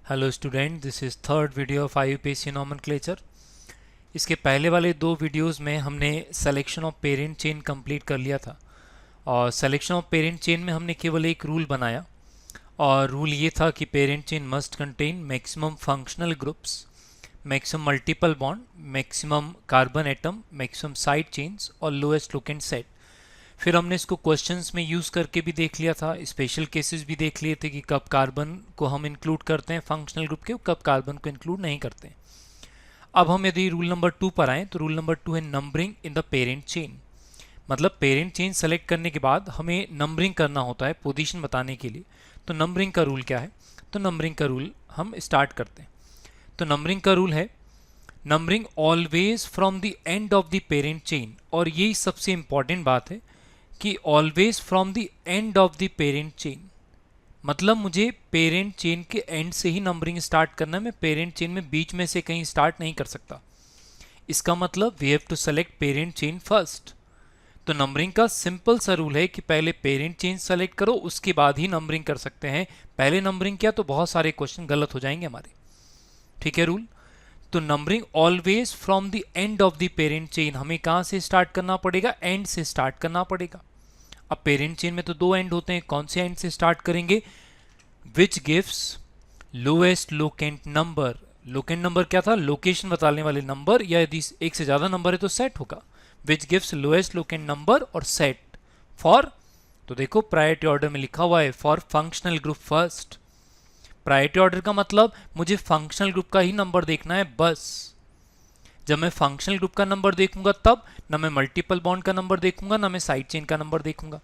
Hello student, this is third video of IUPAC nomenclature. इसके पहले वाले दो वीडियोस में हमने selection of parent chain complete कर लिया था और सिलेक्शन ऑफ पेरेंट चेन में हमने केवल एक रूल बनाया और रूल ये था कि parent chain must contain maximum functional groups, maximum multiple bond, maximum carbon atom, maximum side chains और लोएस्ट लोकेंट सेट। फिर हमने इसको क्वेश्चंस में यूज़ करके भी देख लिया था, स्पेशल केसेस भी देख लिए थे कि कब कार्बन को हम इंक्लूड करते हैं फंक्शनल ग्रुप के, कब कार्बन को इंक्लूड नहीं करते हैं। अब हम यदि रूल नंबर 2 पर आएँ तो रूल नंबर 2 है numbering in the parent chain. मतलब पेरेंट चेन सेलेक्ट करने के बाद हमें नंबरिंग करना होता है पोजीशन बताने के लिए। तो नंबरिंग का रूल क्या है? तो नंबरिंग का रूल हम स्टार्ट करते हैं। तो नंबरिंग का रूल है numbering always from the end of the parent chain, और यही सबसे इंपॉर्टेंट बात है कि always from the end of the parent chain. मतलब मुझे पेरेंट चेन के एंड से ही नंबरिंग स्टार्ट करना है, मैं पेरेंट चेन में बीच में से कहीं स्टार्ट नहीं कर सकता। इसका मतलब we have to select parent chain first. तो नंबरिंग का सिंपल सा रूल है कि पहले पेरेंट चेन सेलेक्ट करो, उसके बाद ही नंबरिंग कर सकते हैं। पहले नंबरिंग किया तो बहुत सारे क्वेश्चन गलत हो जाएंगे हमारे। ठीक है रूल। तो numbering always from the end of the parent chain, हमें कहां से स्टार्ट करना पड़ेगा? एंड से स्टार्ट करना पड़ेगा। अब पेरेंट चेन में तो दो एंड होते हैं, कौन से एंड से स्टार्ट करेंगे? Which gives lowest locant number. Locant number क्या था? लोकेशन बताने वाले नंबर, या यदि एक से ज्यादा नंबर है तो सेट होगा। Which gives lowest locant number और सेट फॉर, तो देखो प्रायोरिटी ऑर्डर में लिखा हुआ है for functional group first. Priority order का मतलब मुझे फंक्शनल ग्रुप का ही नंबर देखना है बस। जब मैं फंक्शनल ग्रुप का नंबर देखूंगा तब ना मैं मल्टीपल बॉन्ड का नंबर देखूंगा, ना मैं साइड चेन का नंबर देखूंगा।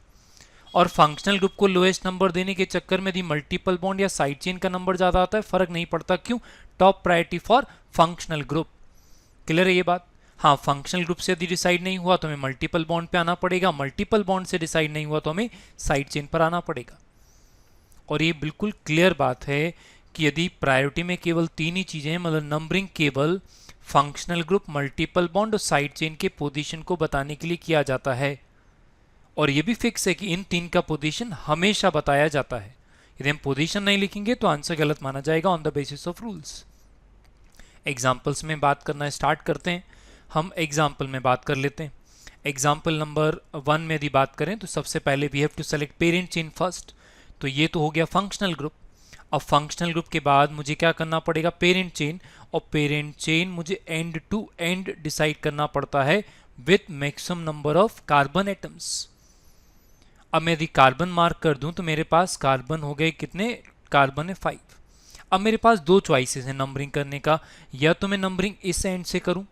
और फंक्शनल ग्रुप को लोएस्ट नंबर देने के चक्कर में यदि मल्टीपल बॉन्ड या साइड चेन का नंबर ज्यादा आता है, फर्क नहीं पड़ता। क्यों? Top priority for functional group. Clear है ये बात? हाँ, फंक्शनल ग्रुप से यदि डिसाइड नहीं हुआ तो हमें मल्टीपल बॉन्ड पे आना पड़ेगा, मल्टीपल बॉन्ड से डिसाइड नहीं हुआ तो हमें साइड चेन पर आना पड़ेगा। और ये बिल्कुल क्लियर बात है कि यदि प्रायोरिटी में केवल तीन ही चीजें हैं, मतलब नंबरिंग केवल फंक्शनल ग्रुप, मल्टीपल बॉन्ड और साइड चेन के पोजीशन को बताने के लिए किया जाता है। और ये भी फिक्स है कि इन तीन का पोजीशन हमेशा बताया जाता है। यदि हम पोजीशन नहीं लिखेंगे तो आंसर गलत माना जाएगा on the basis of rules. Examples में बात करना स्टार्ट करते हैं। हम एग्जाम्पल में बात कर लेते हैं। एग्जाम्पल नंबर 1 में यदि बात करें तो सबसे पहले we have to select parent chain first. तो ये तो हो गया फंक्शनल ग्रुप। अब फंक्शनल ग्रुप के बाद मुझे क्या करना पड़ेगा? Parent chain. और पेरेंट चेन मुझे एंड टू एंड डिसाइड करना पड़ता है with maximum number of carbon atoms. अब मैं यदि कार्बन मार्क कर दूं तो मेरे पास कार्बन हो गए कितने? कार्बन है 5। अब मेरे पास दो चॉइसेस हैं नंबरिंग करने का। या तो मैं नंबरिंग इस एंड से करूं,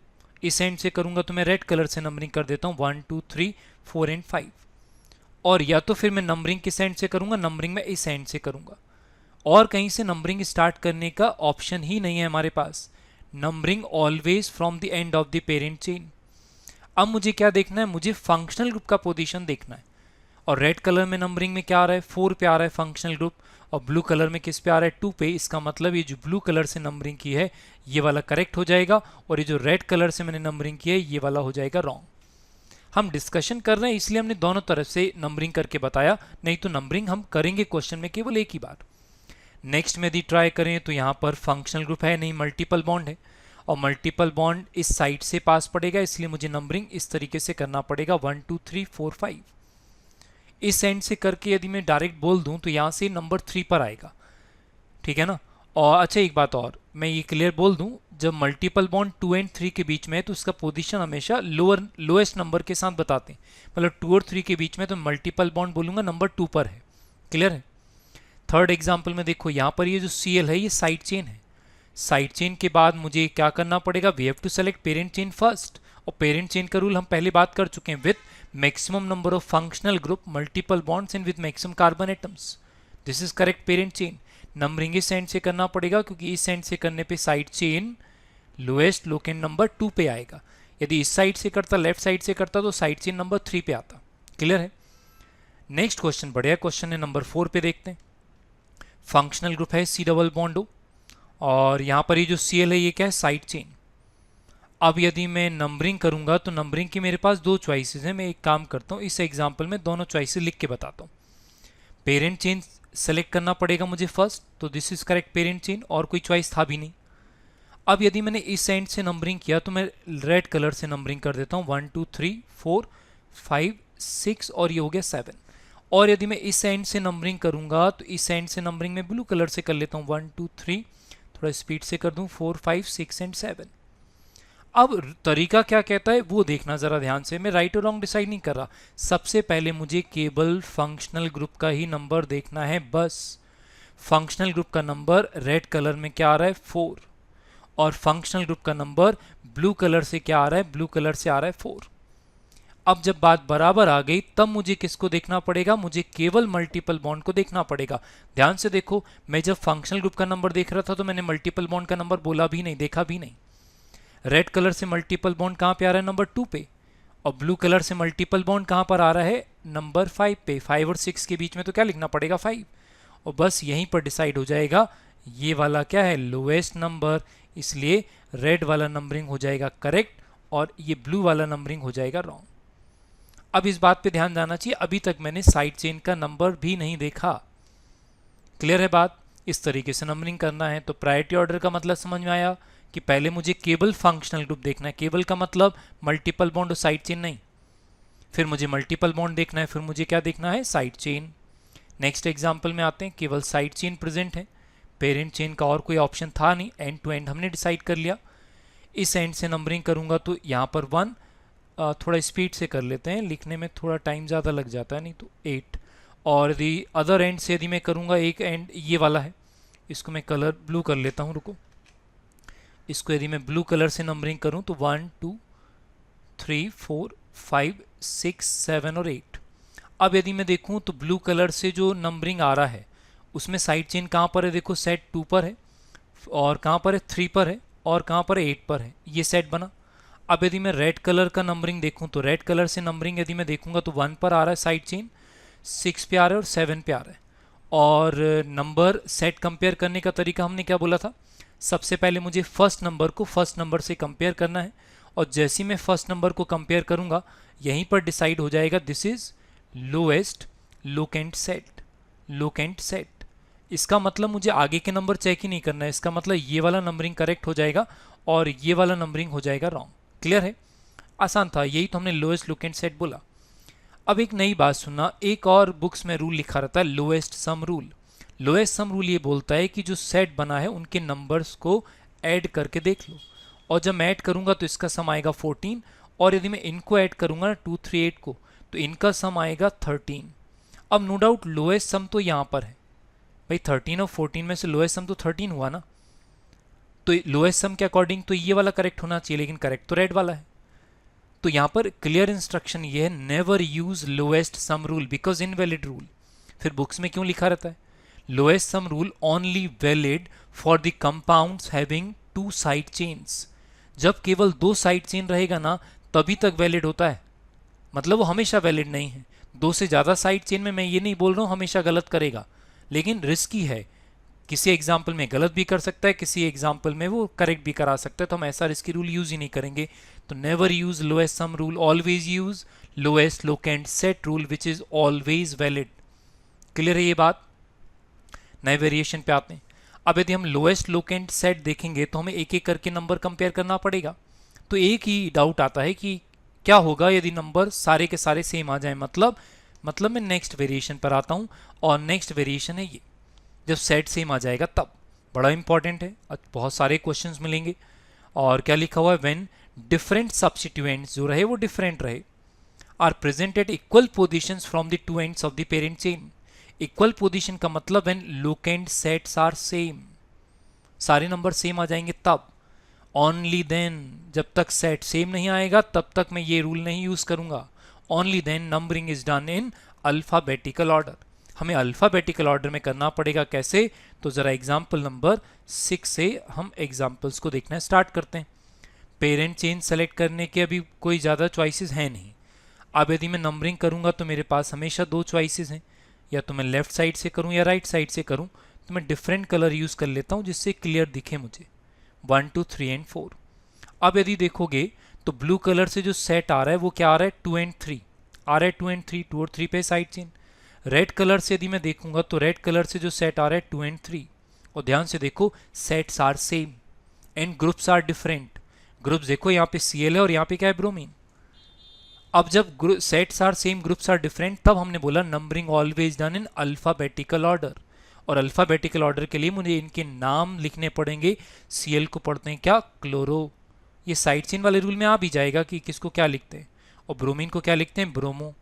इस एंड से करूंगा तो मैं रेड कलर से नंबरिंग कर देता हूं 1 2 3 4 एंड 5। और या तो फिर मैं नंबरिंग किस एंड से करूंगा? नंबरिंग में इस एंड से करूंगा। और कहीं से नंबरिंग स्टार्ट करने का ऑप्शन ही नहीं है हमारे पास। Numbering always from the end of the parent chain. अब मुझे क्या देखना है? मुझे फंक्शनल ग्रुप का पोजीशन देखना है। और रेड कलर में नंबरिंग में क्या आ रहा है? 4 पे आ रहा है फंक्शनल ग्रुप। और ब्लू कलर में किस पे आ रहा है? 2 पे। इसका मतलब ये जो ब्लू कलर से नंबरिंग की है ये वाला करेक्ट हो जाएगा, और ये जो रेड कलर से मैंने नंबरिंग की है ये वाला हो जाएगा रॉन्ग। हम डिस्कशन कर रहे हैं इसलिए हमने दोनों तरफ से नंबरिंग करके बताया, नहीं तो नंबरिंग हम करेंगे क्वेश्चन में केवल एक ही बार। नेक्स्ट में यदि ट्राई करें तो यहाँ पर फंक्शनल ग्रुप है नहीं, मल्टीपल बॉन्ड है। और मल्टीपल बॉन्ड इस साइड से पास पड़ेगा, इसलिए मुझे नंबरिंग इस तरीके से करना पड़ेगा 1 2 3 4 5। इस एंड से करके यदि मैं डायरेक्ट बोल दूं तो यहाँ से नंबर 3 पर आएगा। ठीक है ना? और अच्छा एक बात और मैं ये क्लियर बोल दूं, जब मल्टीपल बॉन्ड 2 एंड 3 के बीच में है तो उसका पोजीशन हमेशा लोएस्ट नंबर के साथ बताते हैं। मतलब 2 और 3 के बीच में तो मल्टीपल बॉन्ड बोलूंगा नंबर 2 पर है। क्लियर है? थर्ड एग्जाम्पल में देखो यहाँ पर ये जो Cl है ये साइड चेन है। साइड चेन के बाद मुझे क्या करना पड़ेगा? We have to select parent chain first. और पेरेंट चेन का रूल हम पहले बात कर चुके हैं, with maximum number of functional group, multiple bonds and with maximum carbon atoms. This is correct parent chain. Numbering इस एंड से करना पड़ेगा क्योंकि इस एंड से करने पे side chain lowest locant number 2 पे आएगा। यदि इस साइड से करता, लेफ्ट साइड से करता तो साइड चेन नंबर 3 पे आता। क्लियर है? नेक्स्ट क्वेश्चन बढ़िया क्वेश्चन है, नंबर 4 पे देखते हैं। फंक्शनल ग्रुप है C डबल बॉन्ड O, और यहाँ पर ये जो Cl है ये क्या है? Side chain. अब यदि मैं नंबरिंग करूंगा तो नंबरिंग की मेरे पास दो चॉइसेस हैं। मैं एक काम करता हूँ, इस एग्जाम्पल में दोनों चॉइसेस लिख के बताता हूँ। पेरेंट चेन सेलेक्ट करना पड़ेगा मुझे फर्स्ट, तो this is correct parent chain, और कोई चॉइस था भी नहीं। अब यदि मैंने इस एंड से नंबरिंग किया तो मैं रेड कलर से नंबरिंग कर देता हूँ 1 2 3 4 5 6 और ये हो गया 7। और यदि मैं इस एंड से नंबरिंग करूंगा तो इस एंड से नंबरिंग में ब्लू कलर से कर लेता हूँ 1 2 3, थोड़ा स्पीड से कर दूं 4 5 6 एंड 7। अब तरीका क्या कहता है वो देखना जरा ध्यान से, मैं राइट और रॉन्ग डिसाइड नहीं कर रहा। सबसे पहले मुझे केवल फंक्शनल ग्रुप का ही नंबर देखना है बस। फंक्शनल ग्रुप का नंबर रेड कलर में क्या आ रहा है 4, और फंक्शनल ग्रुप का नंबर ब्लू कलर से क्या आ रहा है, ब्लू कलर से आ रहा है 4। अब जब बात बराबर आ गई तब मुझे किसको देखना पड़ेगा, मुझे केवल मल्टीपल बॉन्ड को देखना पड़ेगा। ध्यान से देखो, मैं जब फंक्शनल ग्रुप का नंबर देख रहा था तो मैंने मल्टीपल बॉन्ड का नंबर बोला भी नहीं, देखा भी नहीं। रेड कलर से मल्टीपल बॉन्ड कहां पे आ रहा है, नंबर 2 पे, और ब्लू कलर से मल्टीपल बॉन्ड कहां पर आ रहा है, नंबर 5 पे। 5 और 6 के बीच में तो क्या लिखना पड़ेगा 5, और बस यहीं पर डिसाइड हो जाएगा ये वाला क्या है, लोएस्ट नंबर, इसलिए रेड वाला नंबरिंग हो जाएगा करेक्ट और ये ब्लू वाला नंबरिंग हो जाएगा रॉन्ग। अब इस बात पे ध्यान देना चाहिए, अभी तक मैंने साइड चेन का नंबर भी नहीं देखा। क्लियर है बात? इस तरीके से नंबरिंग करना है। तो प्रायोरिटी ऑर्डर का मतलब समझ में आया कि पहले मुझे केवल फंक्शनल ग्रुप देखना है, केवल का मतलब मल्टीपल बॉन्ड और साइड चेन नहीं। फिर मुझे मल्टीपल बॉन्ड देखना है, फिर मुझे क्या देखना है, साइड चेन। नेक्स्ट एग्जाम्पल में आते हैं, केवल साइड चेन प्रेजेंट है, पेरेंट चेन का और कोई ऑप्शन था नहीं, एंड टू एंड हमने डिसाइड कर लिया। इस एंड से नंबरिंग करूंगा तो यहाँ पर 1, थोड़ा स्पीड से कर लेते हैं, लिखने में थोड़ा टाइम ज़्यादा लग जाता है नहीं तो 8। और यदि अदर एंड से यदि मैं करूँगा, एक एंड ये वाला है, इसको मैं कलर ब्लू कर लेता हूँ, रुको। इसको यदि मैं ब्लू कलर से नंबरिंग करूँ तो 1 2 3 4 5 6 7 और 8। अब यदि मैं देखूँ तो ब्लू कलर से जो नंबरिंग आ रहा है उसमें साइड चेन कहाँ पर है, देखो सेट 2 पर है, और कहाँ पर है 3 पर है, और कहाँ पर है 8 पर है, ये सेट बना। अब यदि मैं रेड कलर का नंबरिंग देखूं तो रेड कलर से नंबरिंग यदि मैं देखूंगा तो 1 पर आ रहा है साइड चेन, 6 पे आ रहा है और 7 पे आ रहा है। और नंबर सेट कंपेयर करने का तरीका हमने क्या बोला था, सबसे पहले मुझे फर्स्ट नंबर को फर्स्ट नंबर से कंपेयर करना है, और जैसे ही मैं फर्स्ट नंबर को कंपेयर करूंगा यहीं पर डिसाइड हो जाएगा this is lowest locant set, locant set. इसका मतलब मुझे आगे के नंबर चेक ही नहीं करना है, इसका मतलब ये वाला नंबरिंग करेक्ट हो जाएगा और ये वाला नंबरिंग हो जाएगा रॉन्ग। क्लियर है? आसान था, यही तो हमने लोएस्ट लोकेंट सेट बोला। अब एक नई बात सुनना, एक और बुक्स में रूल लिखा रहता है lowest sum rule. Lowest sum rule ये बोलता है कि जो सेट बना है उनके नंबर्स को ऐड करके देख लो, और जब मैं ऐड करूंगा तो इसका सम आएगा 14, और यदि मैं इनको ऐड करूंगा 2 3 8 को तो इनका सम आएगा 13। अब नो डाउट लोएस्ट सम तो यहाँ पर है भाई, 13 और 14 में से लोएस्ट सम तो 13 हुआ ना, तो लोएस्ट सम के अकॉर्डिंग तो ये वाला करेक्ट होना चाहिए, लेकिन करेक्ट तो रेड वाला है। तो यहां पर क्लियर इंस्ट्रक्शन ये है, never use lowest sum rule because invalid rule. फिर बुक्स में क्यों लिखा रहता है, lowest sum rule only valid for the compounds having 2 side chains. जब केवल 2 साइड चेन रहेगा ना तभी तक वैलिड होता है, मतलब वो हमेशा वैलिड नहीं है। 2 से ज़्यादा साइड चेन में मैं ये नहीं बोल रहा हूँ हमेशा गलत करेगा, लेकिन रिस्की है, किसी एग्जाम्पल में गलत भी कर सकता है, किसी एग्जाम्पल में वो करेक्ट भी करा सकता है, तो हम ऐसा रिस्की रूल यूज ही नहीं करेंगे। तो never use lowest sum rule, always use lowest locant set rule which is always valid. Clear है ये बात? नए वेरिएशन पे आते हैं। अब यदि हम लोएस्ट लोकेंट सेट देखेंगे तो हमें एक एक करके नंबर कंपेयर करना पड़ेगा। तो एक ही डाउट आता है कि क्या होगा यदि नंबर सारे के सारे सेम आ जाए, मतलब मैं नेक्स्ट वेरिएशन पर आता हूँ, और नेक्स्ट वेरिएशन है ये, जब सेट सेम आ जाएगा तब। बड़ा इंपॉर्टेंट है, बहुत सारे क्वेश्चंस मिलेंगे। और क्या लिखा हुआ है, व्हेन डिफरेंट सब्स्टिट्यूएंट्स जो रहे वो डिफरेंट रहे are present at equal positions from the two ends of the parent chain. Equal position का मतलब when locant sets are same, सारे नंबर सेम आ जाएंगे तब। ओनली देन, जब तक सेट सेम नहीं आएगा तब तक मैं ये रूल नहीं यूज करूंगा। Only then numbering is done in alphabetical order. हमें अल्फाबेटिकल ऑर्डर में करना पड़ेगा, कैसे? तो जरा एग्जाम्पल नंबर 6 से हम एग्जाम्पल्स को देखना स्टार्ट करते हैं। पेरेंट चेन सेलेक्ट करने के अभी कोई ज़्यादा चॉइसेस हैं नहीं। अब यदि मैं नंबरिंग करूंगा तो मेरे पास हमेशा 2 चॉइसेस हैं, या तो मैं लेफ्ट साइड से करूं या राइट साइड से करूं। तो मैं डिफरेंट कलर यूज़ कर लेता हूं जिससे क्लियर दिखे मुझे, 1 2 3 एंड 4। अब यदि देखोगे तो ब्लू कलर से जो सेट आ रहा है वो क्या आ रहा है, 2 एंड 3 आ रहा है, 2 एंड 3, 2 और 3 पे साइड चेन। रेड कलर से यदि मैं देखूंगा तो रेड कलर से जो सेट आ रहा है 2 and 3, और ध्यान से देखो sets are same and groups are different. Groups देखो यहाँ पे Cl है और यहाँ पे क्या है, ब्रोमीन। अब जब sets are same groups are different, तब हमने बोला numbering always done in alphabetical order, और अल्फाबेटिकल ऑर्डर के लिए मुझे इनके नाम लिखने पड़ेंगे। Cl को पढ़ते हैं क्या, क्लोरो, ये साइड चेन वाले रूल में आ भी जाएगा कि किसको क्या लिखते हैं, और ब्रोमीन को क्या लिखते हैं, ब्रोमो।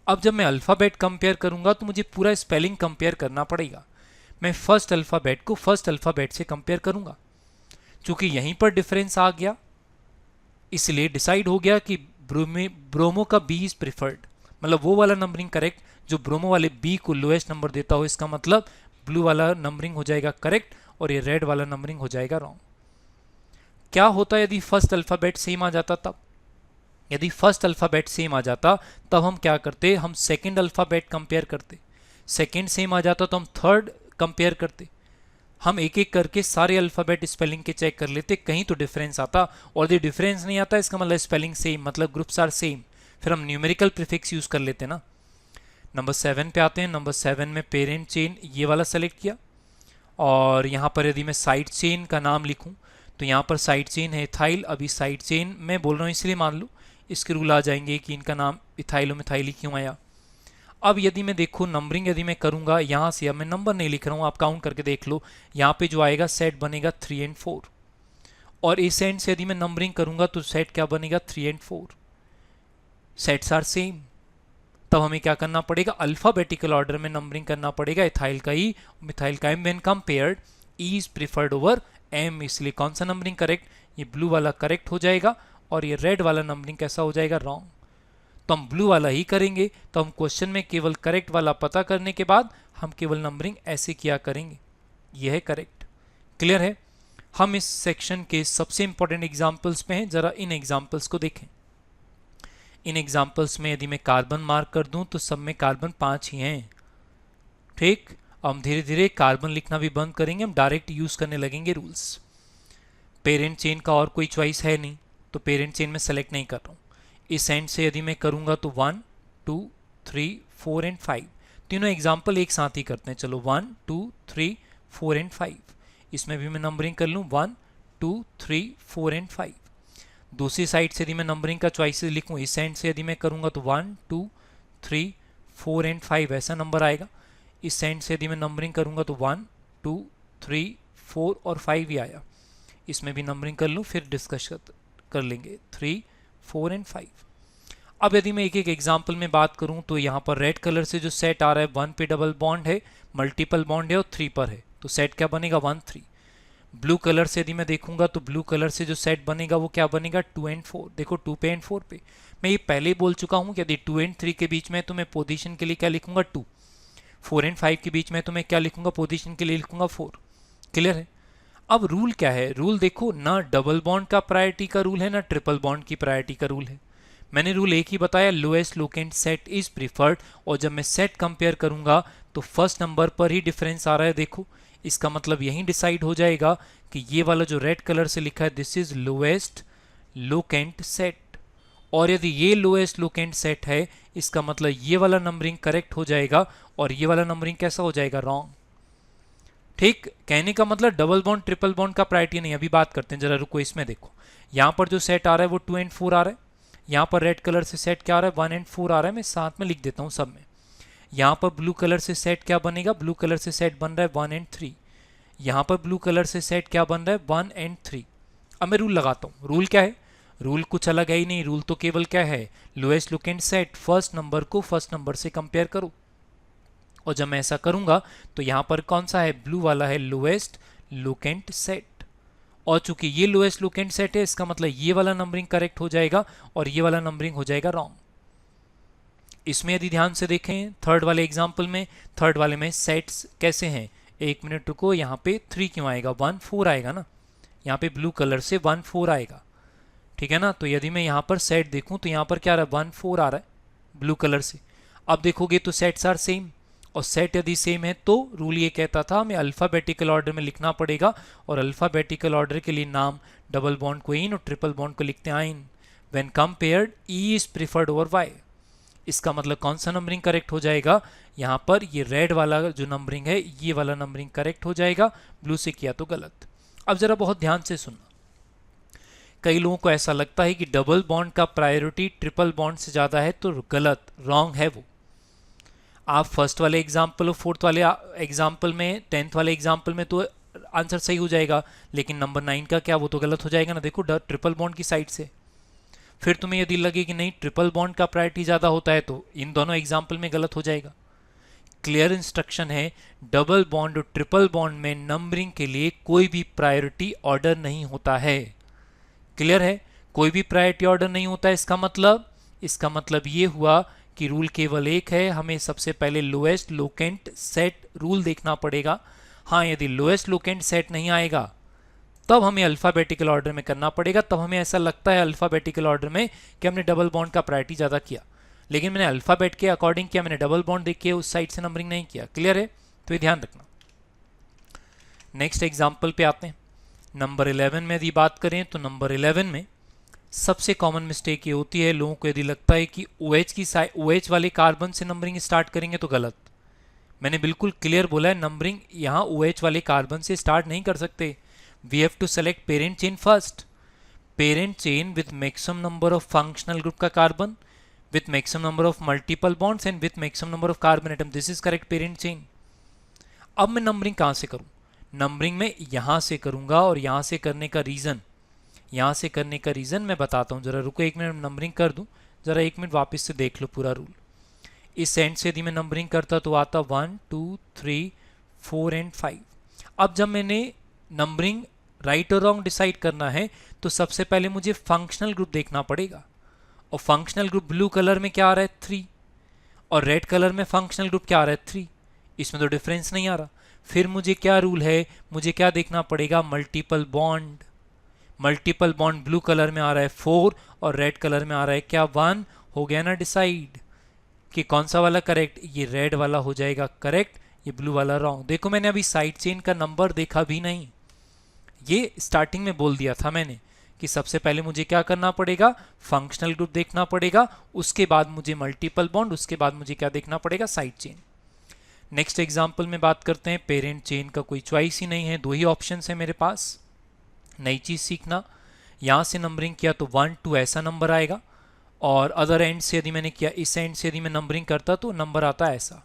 अब जब मैं अल्फ़ाबेट कंपेयर करूंगा तो मुझे पूरा स्पेलिंग कंपेयर करना पड़ेगा। मैं फर्स्ट अल्फ़ाबेट को फर्स्ट अल्फ़ाबेट से कंपेयर करूंगा। चूंकि यहीं पर डिफरेंस आ गया, इसलिए डिसाइड हो गया कि ब्रोमो का बी इज प्रिफर्ड, मतलब वो वाला नंबरिंग करेक्ट जो ब्रोमो वाले बी को लोएस्ट नंबर देता हो। इसका मतलब ब्लू वाला नंबरिंग हो जाएगा करेक्ट और ये रेड वाला नंबरिंग हो जाएगा रॉन्ग। क्या होता यदि फर्स्ट अल्फ़ाबेट सेम आ जाता? तब यदि फर्स्ट अल्फ़ाबेट सेम आ जाता तब हम क्या करते, हम सेकंड अल्फ़ाबेट कंपेयर करते। सेकंड सेम आ जाता तो हम थर्ड कंपेयर करते। हम एक एक करके सारे अल्फ़ाबेट स्पेलिंग के चेक कर लेते, कहीं तो डिफरेंस आता, और यदि डिफरेंस नहीं आता इसका मतलब स्पेलिंग सेम, मतलब ग्रुप्स आर सेम, फिर हम न्यूमेरिकल प्रीफिक्स यूज कर लेते ना। नंबर 7 पे आते हैं। नंबर 7 में पेरेंट चेन ये वाला सेलेक्ट किया, और यहाँ पर यदि मैं साइड चेन का नाम लिखूँ तो यहाँ पर साइड चेन है इथाइल। अभी साइड चेन मैं बोल रहा हूँ इसलिए मान लो इसके रूल आ जाएंगे कि इनका नाम इथाइलो मिथाइली क्यों आया। अब यदि मैं देखो नंबरिंग यदि मैं करूंगा यहाँ से, अब मैं नंबर नहीं लिख रहा हूँ, आप काउंट करके देख लो, यहाँ पे जो आएगा सेट बनेगा 3 and 4, और इस एंड से यदि मैं नंबरिंग करूंगा तो सेट क्या बनेगा, 3 and 4, सेट्स आर सेम। तब हमें क्या करना पड़ेगा, अल्फाबेटिकल ऑर्डर में नंबरिंग करना पड़ेगा। इथाइल का ई, मिथाइल का M, when compared E is preferred over M, इसलिए कौन सा नंबरिंग करेक्ट, ये ब्लू वाला करेक्ट हो जाएगा, और ये रेड वाला नंबरिंग कैसा हो जाएगा, रॉन्ग। तो हम ब्लू वाला ही करेंगे। तो हम क्वेश्चन में केवल करेक्ट वाला पता करने के बाद हम केवल नंबरिंग ऐसे किया करेंगे, यह है करेक्ट। क्लियर है? हम इस सेक्शन के सबसे इंपॉर्टेंट एग्जाम्पल्स पे हैं, जरा इन एग्जाम्पल्स को देखें। इन एग्जाम्पल्स में यदि मैं कार्बन मार्क कर दूं तो सब में कार्बन 5 ही हैं। ठीक, हम धीरे धीरे कार्बन लिखना भी बंद करेंगे, हम डायरेक्ट यूज करने लगेंगे रूल्स। पेरेंट चेन का और कोई चॉइस है नहीं, तो पेरेंट चेन में सेलेक्ट नहीं कर रहा हूँ। इस एंड से यदि मैं करूंगा तो 1 2 3 4 and 5, तीनों एग्जाम्पल एक साथ ही करते हैं। चलो 1 2 3 4 and 5, इसमें भी मैं नंबरिंग कर लूँ 1 2 3 4 and 5। दूसरी साइड से यदि मैं नंबरिंग का चॉइसेस लिखूँ, इस एंड से यदि मैं करूंगा तो 1 2 3 4 and 5 ऐसा नंबर आएगा। इस एंड से यदि मैं नंबरिंग करूंगा तो 1 2 3 4 और 5 ही आया। इसमें भी नंबरिंग कर लूँ, फिर डिस्कस कर लेंगे 3 4 and 5। अब यदि मैं एक एक एग्जाम्पल में बात करूं तो यहाँ पर रेड कलर से जो सेट आ रहा है 1 पे डबल बॉन्ड है, मल्टीपल बॉन्ड है और 3 पर है, तो सेट क्या बनेगा, 1 3। ब्लू कलर से यदि मैं देखूंगा तो ब्लू कलर से जो सेट बनेगा वो क्या बनेगा, 2 and 4। देखो 2 पे and 4 पे मैं ये पहले ही बोल चुका हूँ कि यदि 2 and 3 के बीच में तो मैं पोजीशन के लिए क्या लिखूंगा 2, 4 and 5 के बीच में तो मैं क्या लिखूंगा, पोजीशन के लिए लिखूंगा 4। क्लियर है? अब रूल क्या है, रूल देखो ना डबल बॉन्ड का प्रायोरिटी का रूल है ना ट्रिपल बॉन्ड की प्रायोरिटी का रूल है। मैंने रूल एक ही बताया, lowest locant set is preferred, और जब मैं सेट कंपेयर करूंगा तो फर्स्ट नंबर पर ही डिफरेंस आ रहा है। देखो इसका मतलब यही डिसाइड हो जाएगा कि ये वाला जो रेड कलर से लिखा है this is lowest locant set, और यदि ये लोएस्ट लोकेंट सेट है इसका मतलब ये वाला नंबरिंग करेक्ट हो जाएगा और ये वाला नंबरिंग कैसा हो जाएगा, रॉन्ग। ठीक, कहने का मतलब डबल बॉन्ड ट्रिपल बॉन्ड का प्रायोरिटी नहीं। अभी बात करते हैं, जरा रुको। इसमें देखो यहाँ पर जो सेट आ रहा है वो 2 and 4 आ रहा है, यहाँ पर रेड कलर से सेट क्या आ रहा है, 1 and 4 आ रहा है। मैं साथ में लिख देता हूँ सब में। यहाँ पर ब्लू कलर से सेट क्या बनेगा, ब्लू कलर से सेट बन रहा है 1 and 3। यहाँ पर ब्लू कलर से सेट क्या बन रहा है, 1 and 3। अब मैं रूल लगाता हूँ। रूल क्या है, रूल कुछ अलग है ही नहीं। रूल तो केवल क्या है, lowest locant set, first number को फर्स्ट नंबर से कंपेयर करो। और जब मैं ऐसा करूंगा तो यहाँ पर कौन सा है, ब्लू वाला है लोएस्ट लोकेंट सेट, और चूंकि ये लोएस्ट लोकेंट सेट है इसका मतलब ये वाला नंबरिंग करेक्ट हो जाएगा और ये वाला नंबरिंग हो जाएगा रॉन्ग। इसमें यदि ध्यान से देखें थर्ड वाले एग्जाम्पल में, थर्ड वाले में सेट्स कैसे हैं, एक मिनट रुको, यहाँ पे 3 क्यों आएगा, 1 4 आएगा ना, यहाँ पे ब्लू कलर से 1 4 आएगा, ठीक है ना। तो यदि मैं यहाँ पर सेट देखूँ तो यहाँ पर क्या आ रहा है, 1 4 आ रहा है ब्लू कलर से। अब देखोगे तो सेट्स आर सेम, और सेट यदि सेम है तो रूल ये कहता था हमें अल्फाबेटिकल ऑर्डर में लिखना पड़ेगा, और अल्फाबेटिकल ऑर्डर के लिए नाम डबल बॉन्ड को इन और ट्रिपल बॉन्ड को लिखते हैं yne. When compared E is preferred over Y, इसका मतलब कौन सा नंबरिंग करेक्ट हो जाएगा, यहाँ पर ये रेड वाला जो नंबरिंग है ये वाला नंबरिंग करेक्ट हो जाएगा, ब्लू से किया तो गलत। अब जरा बहुत ध्यान से सुनना, कई लोगों को ऐसा लगता है कि डबल बॉन्ड का प्रायोरिटी ट्रिपल बॉन्ड से ज़्यादा है, तो गलत, रॉन्ग है वो। आप फर्स्ट वाले एग्जाम्पल और फोर्थ वाले एग्जाम्पल में, 10th वाले एग्जाम्पल में तो आंसर सही हो जाएगा, लेकिन नंबर 9 का क्या, वो तो गलत हो जाएगा ना। देखो ट्रिपल बॉन्ड की साइड से, फिर तुम्हें यदि लगे कि नहीं ट्रिपल बॉन्ड का प्रायोरिटी ज़्यादा होता है, तो इन दोनों एग्जाम्पल में गलत हो जाएगा। क्लियर इंस्ट्रक्शन है, डबल बॉन्ड और ट्रिपल बॉन्ड में नंबरिंग के लिए कोई भी प्रायोरिटी ऑर्डर नहीं होता है। क्लियर है, कोई भी प्रायोरिटी ऑर्डर नहीं होता है। इसका मतलब ये हुआ कि रूल केवल एक है, हमें सबसे पहले लोएस्ट लोकेंट सेट रूल देखना पड़ेगा। हाँ, यदि लोएस्ट लोकेंट सेट नहीं आएगा तब हमें अल्फाबेटिकल ऑर्डर में करना पड़ेगा। तब हमें ऐसा लगता है अल्फाबेटिकल ऑर्डर में कि हमने डबल बॉन्ड का प्रायोरिटी ज़्यादा किया, लेकिन मैंने अल्फाबेट के अकॉर्डिंग किया, मैंने डबल बॉन्ड देख के उस साइड से नंबरिंग नहीं किया। क्लियर है, तो ये ध्यान रखना। नेक्स्ट एग्जाम्पल पे आते हैं। नंबर 11 में यदि बात करें तो नंबर 11 में सबसे कॉमन मिस्टेक ये होती है, लोगों को यदि लगता है कि OH वाले कार्बन से नंबरिंग स्टार्ट करेंगे तो गलत। मैंने बिल्कुल क्लियर बोला है, नंबरिंग यहाँ OH वाले कार्बन से स्टार्ट नहीं कर सकते। We have to select parent chain first, parent chain with maximum number of functional group का carbon, with maximum number of multiple bonds and with maximum number of carbon atom, this is correct parent chain. अब मैं numbering कहाँ से करूँ, numbering में यहाँ से करूँगा, और यहाँ से करने का रीज़न मैं बताता हूँ। ज़रा रुको, एक मिनट नंबरिंग कर दूँ, ज़रा एक मिनट वापस से देख लो पूरा रूल। इस एंड से यदि मैं नंबरिंग करता तो आता 1 2 3 4 एंड 5। अब जब मैंने नंबरिंग राइट और रॉन्ग डिसाइड करना है तो सबसे पहले मुझे फंक्शनल ग्रुप देखना पड़ेगा, और फंक्शनल ग्रुप ब्लू कलर में क्या आ रहा है 3, और रेड कलर में फंक्शनल ग्रुप क्या आ रहा है 3, इसमें तो डिफरेंस नहीं आ रहा। फिर मुझे क्या रूल है, मुझे क्या देखना पड़ेगा, multiple bond. Multiple bond blue colour में आ रहा है 4 और रेड कलर में आ रहा है क्या 1। हो गया ना डिसाइड कि कौन सा वाला करेक्ट, ये रेड वाला हो जाएगा करेक्ट, ये ब्लू वाला रॉन्ग। देखो मैंने अभी साइड चेन का नंबर देखा भी नहीं, ये स्टार्टिंग में बोल दिया था मैंने कि सबसे पहले मुझे क्या करना पड़ेगा, फंक्शनल ग्रुप देखना पड़ेगा, उसके बाद मुझे मल्टीपल बॉन्ड, उसके बाद मुझे क्या देखना पड़ेगा, साइड चेन। नेक्स्ट एग्जाम्पल में बात करते हैं। पेरेंट चेन का कोई चॉइस ही नहीं है, 2 ही ऑप्शन है मेरे पास। नई चीज़ सीखना, यहाँ से नंबरिंग किया तो 1 2 ऐसा नंबर आएगा, और अदर एंड से यदि मैंने किया, इस एंड से यदि मैं नंबरिंग करता तो नंबर आता ऐसा।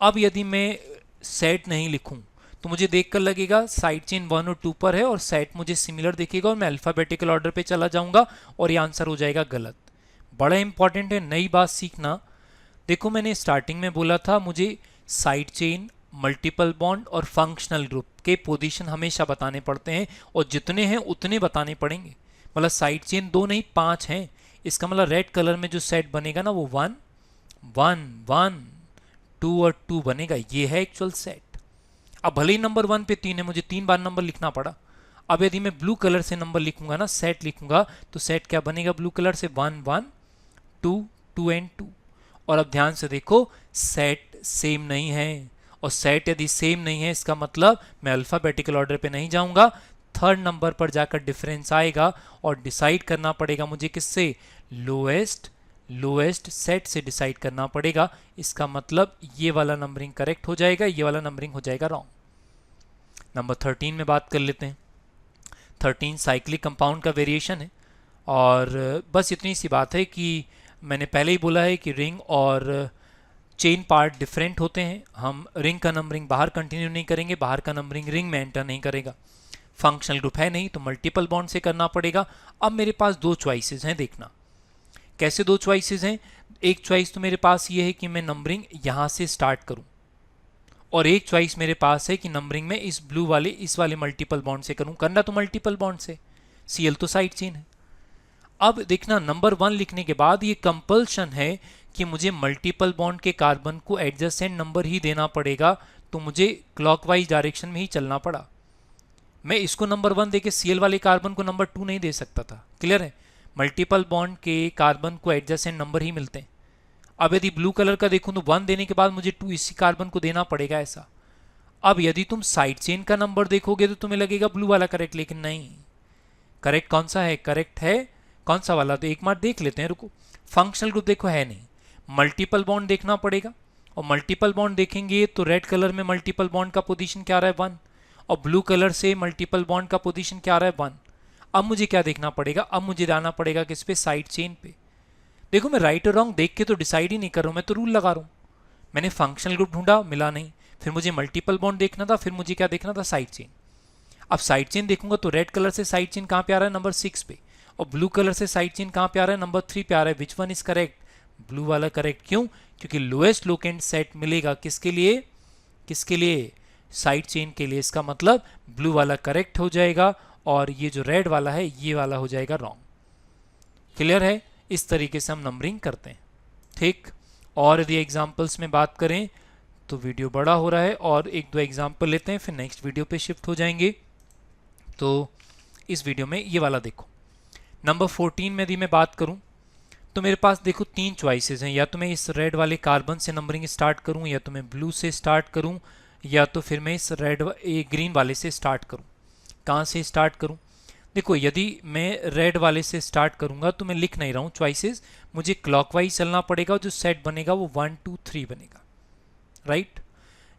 अब यदि मैं सेट नहीं लिखूं तो मुझे देखकर लगेगा साइड चेन 1 और 2 पर है, और सेट मुझे सिमिलर दिखेगा, और मैं अल्फाबेटिकल ऑर्डर पे चला जाऊंगा और ये आंसर हो जाएगा गलत। बड़ा इंपॉर्टेंट है नई बात सीखना। देखो मैंने स्टार्टिंग में बोला था मुझे साइड चेन, मल्टीपल बॉन्ड और फंक्शनल ग्रुप के पोजीशन हमेशा बताने पड़ते हैं, और जितने हैं उतने बताने पड़ेंगे। मतलब साइड चेन 2 नहीं 5 हैं, इसका मतलब रेड कलर में जो सेट बनेगा ना वो 1 1 1 2 और 2 बनेगा, ये है एक्चुअल सेट। अब भले ही नंबर 1 पे 3 है, मुझे 3 बार नंबर लिखना पड़ा। अब यदि मैं ब्लू कलर से नंबर लिखूंगा ना, सेट लिखूंगा, तो सेट क्या बनेगा ब्लू कलर से 1 1 2 2 एंड 2। और अब ध्यान से देखो, सेट सेम नहीं है, और सेट यदि सेम नहीं है इसका मतलब मैं अल्फाबेटिकल ऑर्डर पे नहीं जाऊंगा, थर्ड नंबर पर जाकर डिफरेंस आएगा, और डिसाइड करना पड़ेगा मुझे किससे, लोएस्ट सेट से डिसाइड करना पड़ेगा। इसका मतलब ये वाला नंबरिंग करेक्ट हो जाएगा, ये वाला नंबरिंग हो जाएगा रॉन्ग। नंबर 13 में बात कर लेते हैं। 13 साइक्लिक कंपाउंड का वेरिएशन है, और बस इतनी सी बात है कि मैंने पहले ही बोला है कि रिंग और चेन पार्ट डिफरेंट होते हैं। हम रिंग का नंबरिंग बाहर कंटिन्यू नहीं करेंगे, बाहर का नंबरिंग रिंग में एंटर नहीं करेगा। फंक्शनल ग्रुप है नहीं तो मल्टीपल बॉन्ड से करना पड़ेगा। अब मेरे पास 2 चॉइसेस हैं, देखना कैसे 2 चॉइसेस हैं। एक चॉइस तो मेरे पास ये है कि मैं नंबरिंग यहाँ से स्टार्ट करूँ, और एक चॉइस मेरे पास है कि नंबरिंग में इस ब्लू वाले इस वाले मल्टीपल बॉन्ड से करूँ। करना तो मल्टीपल बॉन्ड से, Cl तो साइड चेन है। अब देखना नंबर 1 लिखने के बाद ये कंपल्शन है कि मुझे मल्टीपल बॉन्ड के कार्बन को एडजेसेंट नंबर ही देना पड़ेगा, तो मुझे क्लॉकवाइज डायरेक्शन में ही चलना पड़ा। मैं इसको नंबर 1 देके Cl वाले कार्बन को नंबर 2 नहीं दे सकता था। क्लियर है, मल्टीपल बॉन्ड के कार्बन को एडजेसेंट नंबर ही मिलते हैं। अब यदि ब्लू कलर का देखूं तो 1 देने के बाद मुझे 2 इसी कार्बन को देना पड़ेगा ऐसा। अब यदि तुम साइड चेन का नंबर देखोगे तो तुम्हें लगेगा ब्लू वाला करेक्ट, लेकिन नहीं। करेक्ट कौन सा है, करेक्ट है कौन सा वाला, तो एक बार देख लेते हैं, रुको। फंक्शनल ग्रुप देखो है नहीं, मल्टीपल बॉन्ड देखना पड़ेगा, और मल्टीपल बॉन्ड देखेंगे तो रेड कलर में मल्टीपल बॉन्ड का पोजीशन क्या आ रहा है 1, और ब्लू कलर से मल्टीपल बॉन्ड का पोजीशन क्या आ रहा है 1। अब मुझे क्या देखना पड़ेगा, अब मुझे जाना पड़ेगा किस पे, साइड चेन पे। देखो मैं राइट और रॉन्ग देख के तो डिसाइड ही नहीं कर रहा हूँ, मैं तो रूल लगा रहा हूँ। मैंने फंक्शनल ग्रुप ढूंढा, मिला नहीं, फिर मुझे मल्टीपल बॉन्ड देखना था, फिर मुझे क्या देखना था, साइड चेन। अब साइड चेन देखूंगा तो रेड कलर से साइड चेन कहाँ पे आ रहा है, नंबर 6 पे, और ब्लू कलर से साइड चेन कहाँ पे आ रहा है, नंबर 3 पे आ रहा है। Which one is correct, blue वाला करेक्ट। क्यों, क्योंकि लोएस्ट लोकेंट सेट मिलेगा किसके लिए, किसके लिए, साइड चेन के लिए। इसका मतलब ब्लू वाला करेक्ट हो जाएगा और ये जो रेड वाला है ये वाला हो जाएगा रॉन्ग। क्लियर है, इस तरीके से हम नंबरिंग करते हैं। ठीक, और यदि एग्जाम्पल्स में बात करें तो वीडियो बड़ा हो रहा है, और एक दो एग्जाम्पल लेते हैं फिर नेक्स्ट वीडियो पे शिफ्ट हो जाएंगे। तो इस वीडियो में ये वाला देखो, नंबर 14 में यदि मैं बात करूं तो मेरे पास देखो 3 चॉइसेस हैं, या तो मैं इस रेड वाले कार्बन से नंबरिंग स्टार्ट करूं, या तो मैं ब्लू से स्टार्ट करूं, या तो फिर मैं इस ग्रीन वाले से स्टार्ट करूं। कहाँ से स्टार्ट करूं, देखो यदि मैं रेड वाले से स्टार्ट करूंगा तो मैं लिख नहीं रहा हूं चॉइसेस, मुझे क्लॉकवाइज चलना पड़ेगा, जो सेट बनेगा वो 1 2 3 बनेगा, राइट।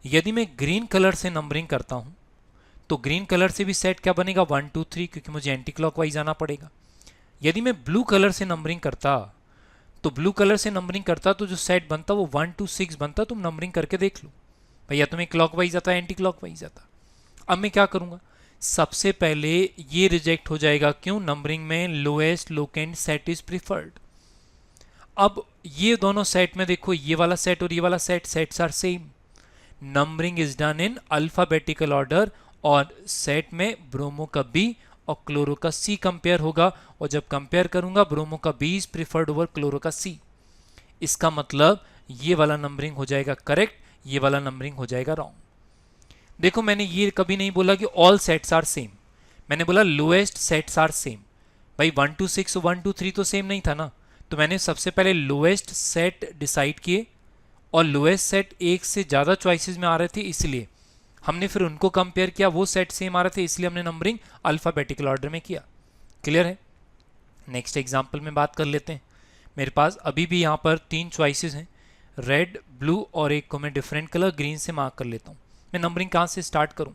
यदि मैं ग्रीन कलर से नंबरिंग करता हूं तो ग्रीन कलर से भी सेट क्या बनेगा, 1 2 3, क्योंकि मुझे एंटी क्लॉकवाइज आना पड़ेगा। यदि मैं ब्लू कलर से नंबरिंग करता तो ब्लू कलर से नंबरिंग करता तो जो सेट बनता वो 1 2 6 बनता। तुम नंबरिंग करके देख लो भैया, तुम्हें क्लॉकवाइज आता है, एंटी क्लॉकवाइज आता। अब मैं क्या करूंगा, सबसे पहले ये रिजेक्ट हो जाएगा। क्यों, नंबरिंग में lowest locant set is preferred. अब ये दोनों सेट में देखो, ये वाला सेट और ये वाला set, sets are same, numbering is done in alphabetical order, और सेट में ब्रोमो का बी और क्लोरो का सी कंपेयर होगा, और जब कंपेयर करूंगा ब्रोमो का B is preferred over chloro का सी। इसका मतलब ये वाला नंबरिंग हो जाएगा करेक्ट, ये वाला नंबरिंग हो जाएगा रॉन्ग। देखो मैंने ये कभी नहीं बोला कि ऑल सेट्स आर सेम, मैंने बोला लोएस्ट सेट्स आर सेम। भाई 1 2 6 1 2 3 तो सेम नहीं था ना, तो मैंने सबसे पहले लोएस्ट सेट डिसाइड किए, और लोएस्ट सेट एक से ज़्यादा चॉइसेस में आ रहे थे, इसलिए हमने फिर उनको कंपेयर किया, वो सेट सेम आ रहे थे, इसलिए हमने नंबरिंग अल्फाबेटिकल ऑर्डर में किया। क्लियर है, नेक्स्ट एग्जाम्पल में बात कर लेते हैं। मेरे पास अभी भी यहाँ पर 3 चॉइसेस हैं, रेड, ब्लू और एक को मैं डिफरेंट कलर ग्रीन से मार्क कर लेता हूँ। मैं नंबरिंग कहाँ से स्टार्ट करूँ,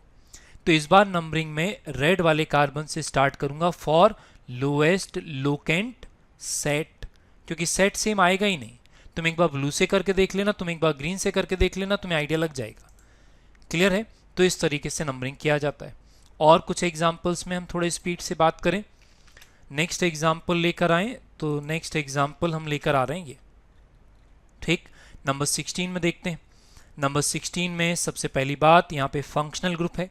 तो इस बार नंबरिंग में रेड वाले कार्बन से स्टार्ट करूँगा फॉर लोएस्ट लोकेंट सेट, क्योंकि सेट सेम आएगा ही नहीं। तुम एक बार ब्लू से करके देख लेना, तुम एक बार ग्रीन से करके देख लेना, तुम्हें आइडिया लग जाएगा। क्लियर है, तो इस तरीके से नंबरिंग किया जाता है। और कुछ एग्जाम्पल्स में हम थोड़े स्पीड से बात करें, नेक्स्ट एग्जाम्पल लेकर आए, तो नेक्स्ट एग्जाम्पल हम लेकर आ रहे हैं ये। ठीक, नंबर 16 में देखते हैं। नंबर 16 में सबसे पहली बात, यहाँ पे फंक्शनल ग्रुप है।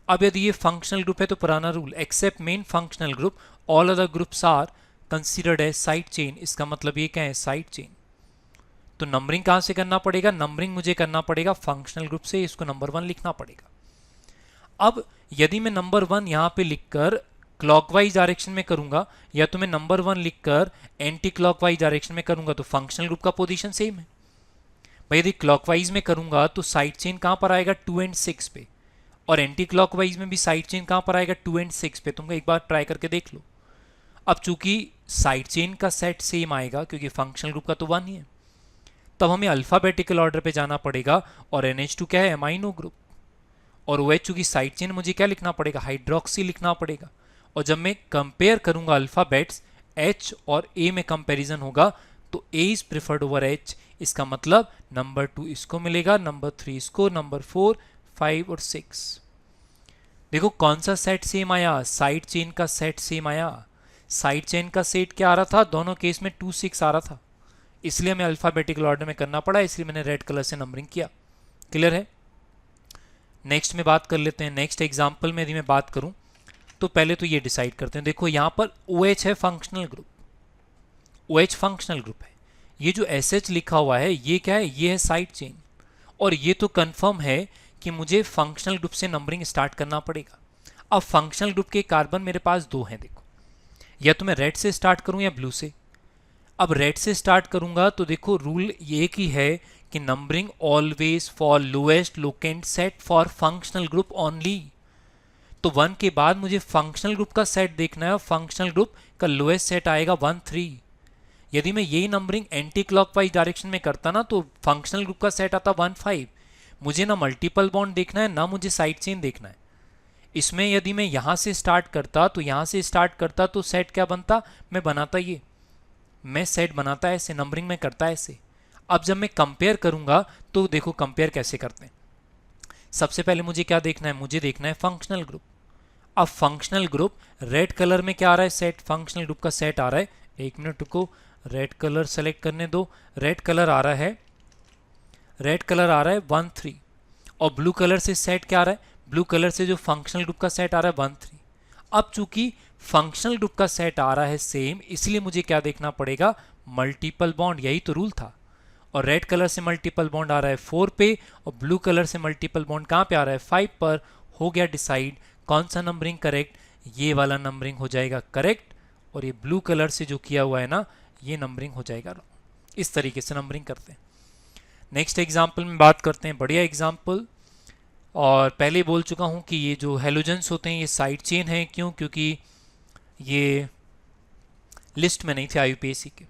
अब यदि ये फंक्शनल ग्रुप है तो पुराना rule, except main functional group all other groups are considered as side chain. इसका मतलब ये क्या है, साइड चेन। तो नंबरिंग कहाँ से करना पड़ेगा, नंबरिंग मुझे करना पड़ेगा फंक्शनल ग्रुप से, इसको नंबर 1 लिखना पड़ेगा। अब यदि मैं नंबर 1 यहाँ पे लिखकर क्लॉकवाइज डायरेक्शन में करूंगा, या तो मैं नंबर 1 लिखकर एंटी क्लॉकवाइज डायरेक्शन में करूंगा, तो फंक्शनल ग्रुप का पोजीशन सेम है। भाई यदि क्लॉकवाइज में करूंगा तो साइड चेन कहाँ पर आएगा, 2 एंड 6 पे, और एंटी क्लॉकवाइज में भी साइड चेन कहाँ पर आएगा, 2 एंड 6 पे। तुम एक बार ट्राई करके देख लो। अब चूंकि साइड चेन का सेट सेम आएगा क्योंकि फंक्शनल ग्रुप का तो 1 ही है, तब हमें अल्फाबेटिकल ऑर्डर पे जाना पड़ेगा, और NH2 क्या है, एमाइनो ग्रुप, और OH चूंकि साइड चेन, मुझे क्या लिखना पड़ेगा, हाइड्रोक्सी लिखना पड़ेगा। और जब मैं कंपेयर करूंगा अल्फाबेट्स, H और A में कंपैरिजन होगा तो A is preferred over H। इसका मतलब नंबर 2 इसको मिलेगा, नंबर 3 इसको, नंबर 4 5 और 6। देखो कौन सा सेट सेम आया, साइड चेन का सेट सेम आया। साइड चेन का सेट क्या आ रहा था, दोनों केस में 2 6 आ रहा था, इसलिए हमें अल्फाबेटिकल ऑर्डर में करना पड़ा, इसलिए मैंने रेड कलर से नंबरिंग किया। क्लियर है, नेक्स्ट में बात कर लेते हैं। नेक्स्ट एग्जांपल में यदि मैं बात करूं तो पहले तो ये डिसाइड करते हैं। देखो यहां पर OH है functional group, OH functional group है। ये जो SH लिखा हुआ है ये क्या है, ये है साइड चेन, और ये तो कंफर्म है कि मुझे फंक्शनल ग्रुप से नंबरिंग स्टार्ट करना पड़ेगा। अब फंक्शनल ग्रुप के कार्बन मेरे पास 2 हैं, देखो या तो मैं रेड से स्टार्ट करूं या ब्लू से। अब रेड से स्टार्ट करूंगा तो देखो रूल ये की है कि numbering always for lowest locant set for functional group only. तो 1 के बाद मुझे फंक्शनल ग्रुप का सेट देखना है, फंक्शनल ग्रुप का लोएस्ट सेट आएगा 1 3। यदि मैं यही नंबरिंग एंटी क्लॉकवाइज डायरेक्शन में करता ना तो फंक्शनल ग्रुप का सेट आता 1 5। मुझे ना मल्टीपल बॉन्ड देखना है ना मुझे साइड चेन देखना है। इसमें यदि मैं यहाँ से स्टार्ट करता तो यहाँ से स्टार्ट करता तो सेट क्या बनता, मैं बनाता ये, मैं सेट बनाता ऐसे, नंबरिंग में करता ऐसे। अब जब मैं कंपेयर करूंगा तो देखो कंपेयर कैसे करते हैं। सबसे पहले मुझे क्या देखना है, मुझे देखना है फंक्शनल ग्रुप। अब फंक्शनल ग्रुप रेड कलर में क्या आ रहा है, सेट, फंक्शनल ग्रुप का सेट आ रहा है। एक मिनट रुको, रेड कलर सेलेक्ट करने दो। रेड कलर आ रहा है, रेड कलर आ रहा है 1 3। और ब्लू कलर से सेट क्या आ रहा है, ब्लू कलर से जो फंक्शनल ग्रुप का सेट आ रहा है 1 3। अब चूंकि फंक्शनल ग्रुप का सेट आ रहा है सेम, इसलिए मुझे क्या देखना पड़ेगा, मल्टीपल बॉन्ड, यही तो रूल था। और रेड कलर से मल्टीपल बॉन्ड आ रहा है 4 पे और ब्लू कलर से मल्टीपल बॉन्ड कहाँ पे आ रहा है 5 पर। हो गया डिसाइड कौन सा नंबरिंग करेक्ट, ये वाला नंबरिंग हो जाएगा करेक्ट, और ये ब्लू कलर से जो किया हुआ है ना ये नंबरिंग हो जाएगा रॉन्ग। इस तरीके से नंबरिंग करते हैं। नेक्स्ट एग्जाम्पल में बात करते हैं, बढ़िया एग्जाम्पल। और पहले बोल चुका हूँ कि ये जो हेलोजेंस होते हैं ये साइड चेन है, क्यों, क्योंकि ये लिस्ट में नहीं थे IUPAC के।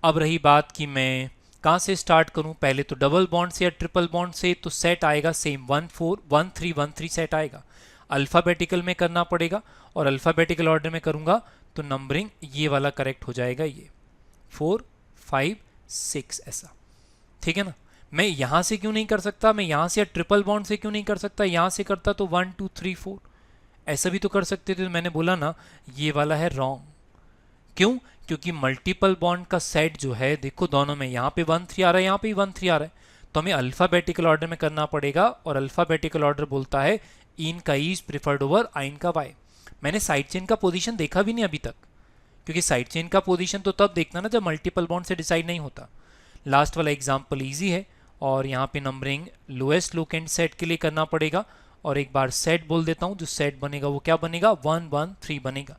अब रही बात कि मैं कहाँ से स्टार्ट करूँ, पहले तो डबल बॉन्ड से या ट्रिपल बॉन्ड से, तो सेट आएगा सेम 1 4 1 3 1 3 सेट आएगा। अल्फ़ाबेटिकल में करना पड़ेगा और अल्फ़ाबेटिकल ऑर्डर में करूँगा तो नंबरिंग ये वाला करेक्ट हो जाएगा, ये 4 5 6 ऐसा, ठीक है ना। मैं यहाँ से क्यों नहीं कर सकता, मैं यहाँ से या ट्रिपल बॉन्ड से क्यों नहीं कर सकता, यहाँ से करता तो 1 2 3 4 ऐसा भी तो कर सकते थे। तो मैंने बोला ना ये वाला है रॉन्ग, क्यों, क्योंकि मल्टीपल बॉन्ड का सेट जो है देखो दोनों में, यहाँ पे 1 3 आ रहा है, यहाँ पे 1 3 आ रहा है, तो हमें अल्फ़ाबेटिकल ऑर्डर में करना पड़ेगा। और अल्फ़ाबेटिकल ऑर्डर बोलता है इन का ईज प्रिफर्ड ओवर आइन का वाई। मैंने साइड चेन का पोजीशन देखा भी नहीं अभी तक, क्योंकि साइड चेन का पोजीशन तो तब देखना ना जब मल्टीपल बॉन्ड से डिसाइड नहीं होता। लास्ट वाला एग्जाम्पल ईजी है, और यहाँ पे नंबरिंग लोएस्ट लोकेंट सेट के लिए करना पड़ेगा। और एक बार सेट बोल देता हूँ, जो सेट बनेगा वो क्या बनेगा, 1 1 3 बनेगा।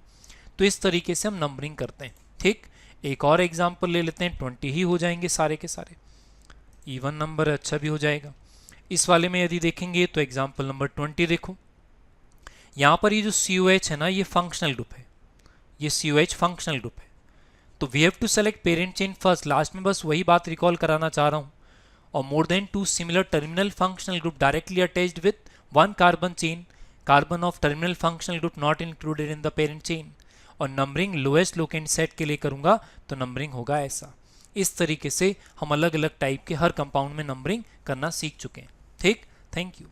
तो इस तरीके से हम नंबरिंग करते हैं, ठीक। एक और एग्जाम्पल ले लेते हैं, 20 ही हो जाएंगे सारे के सारे, इवन नंबर अच्छा भी हो जाएगा। इस वाले में यदि देखेंगे तो एग्जाम्पल नंबर 20 देखो, यहाँ पर ये जो COH है ना ये फंक्शनल ग्रुप है, ये COH फंक्शनल ग्रुप है। तो we have to select parent chain first. Last में बस वही बात रिकॉल कराना चाह रहा हूँ। और more than 2 similar terminal functional group directly attached with 1 carbon chain, carbon of terminal functional group not included in the parent chain. और नंबरिंग लोएस्ट लोकेंट सेट के लिए करूंगा तो नंबरिंग होगा ऐसा। इस तरीके से हम अलग अलग टाइप के हर कंपाउंड में नंबरिंग करना सीख चुके हैं, ठीक। Thank you.